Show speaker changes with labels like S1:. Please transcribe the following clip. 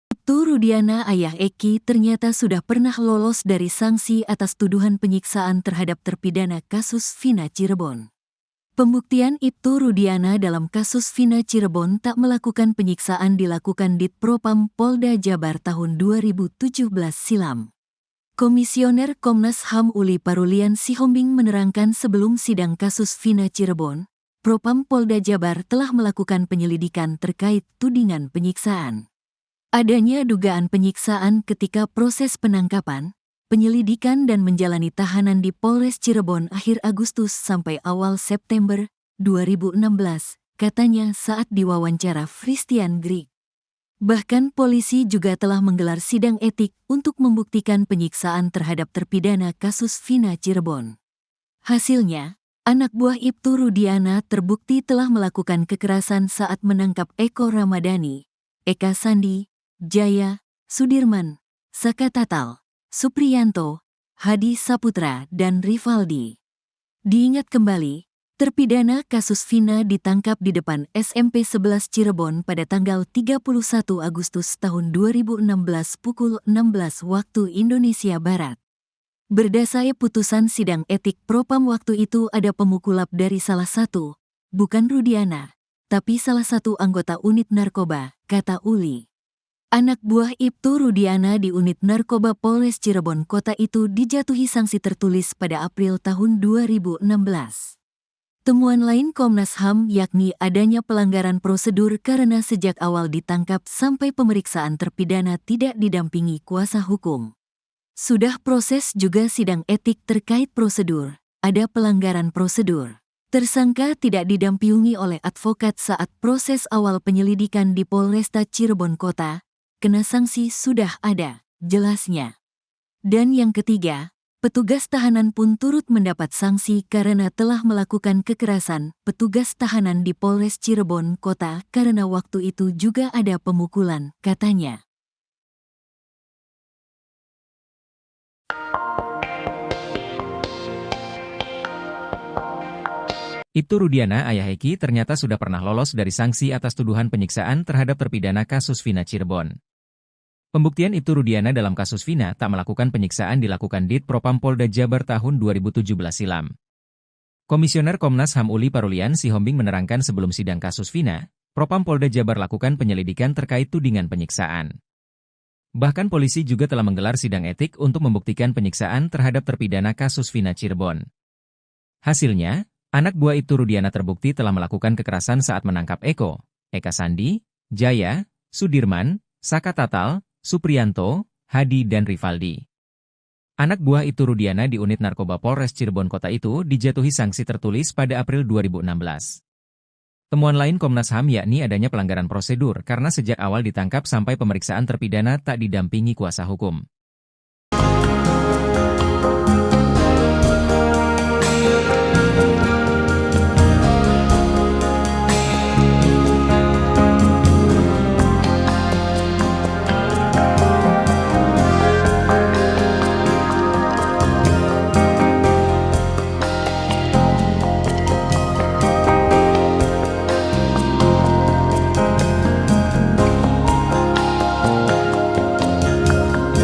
S1: Ibtu Rudiana ayah Eki ternyata sudah pernah lolos dari sanksi atas tuduhan penyiksaan terhadap terpidana kasus Vina Cirebon. Pembuktian Ibtu Rudiana dalam kasus Vina Cirebon tak melakukan penyiksaan dilakukan Ditpropam Polda Jabar tahun 2017 silam. Komisioner Komnas HAM Uli Parulian Sihombing menerangkan sebelum sidang kasus Vina Cirebon, Propam Polda Jabar telah melakukan penyelidikan terkait tudingan penyiksaan. Adanya dugaan penyiksaan ketika proses penangkapan, penyelidikan dan menjalani tahanan di Polres Cirebon akhir Agustus sampai awal September 2016, katanya saat diwawancara Christian Grieg. Bahkan polisi juga telah menggelar sidang etik untuk membuktikan penyiksaan terhadap terpidana kasus Vina Cirebon. Hasilnya, anak buah Ibtu Rudiana terbukti telah melakukan kekerasan saat menangkap Eko Ramadhani, Eka Sandi, Jaya, Sudirman, Saka Tatal, Supriyanto, Hadi Saputra, dan Rivaldi. Diingat kembali, terpidana kasus Vina ditangkap di depan SMP 11 Cirebon pada tanggal 31 Agustus tahun 2016 pukul 16 waktu Indonesia Barat. Berdasar putusan sidang etik Propam waktu itu ada pemukulap dari salah satu, bukan Rudiana, tapi salah satu anggota unit narkoba, kata Uli. Anak buah Ibtu Rudiana di unit narkoba Polres Cirebon Kota itu dijatuhi sanksi tertulis pada April tahun 2016. Temuan lain Komnas HAM yakni adanya pelanggaran prosedur karena sejak awal ditangkap sampai pemeriksaan terpidana tidak didampingi kuasa hukum. Sudah proses juga sidang etik terkait prosedur, ada pelanggaran prosedur. Tersangka tidak didampingi oleh advokat saat proses awal penyelidikan di Polresta Cirebon Kota, kena sanksi sudah ada, jelasnya. Dan yang ketiga, petugas tahanan pun turut mendapat sanksi karena telah melakukan kekerasan. Petugas tahanan di Polres Cirebon Kota karena waktu itu juga ada pemukulan, katanya.
S2: Ibtu Rudiana ayah Eki ternyata sudah pernah lolos dari sanksi atas tuduhan penyiksaan terhadap terpidana kasus Vina Cirebon. Pembuktian Ibtu Rudiana dalam kasus Vina tak melakukan penyiksaan dilakukan Ditpropam Polda Jabar tahun 2017 silam. Komisioner Komnas HAM Uli Parulian Sihombing menerangkan sebelum sidang kasus Vina, Propam Polda Jabar lakukan penyelidikan terkait tudingan penyiksaan. Bahkan polisi juga telah menggelar sidang etik untuk membuktikan penyiksaan terhadap terpidana kasus Vina Cirebon. Hasilnya, anak buah Ibtu Rudiana terbukti telah melakukan kekerasan saat menangkap Eko, Eka Sandi, Jaya, Sudirman, Saka Tatal, Supriyanto, Hadi dan Rivaldi. Anak buah Ibtu Rudiana di unit narkoba Polres Cirebon Kota itu dijatuhi sanksi tertulis pada April 2016. Temuan lain Komnas HAM yakni adanya pelanggaran prosedur karena sejak awal ditangkap sampai pemeriksaan terpidana tak didampingi kuasa hukum.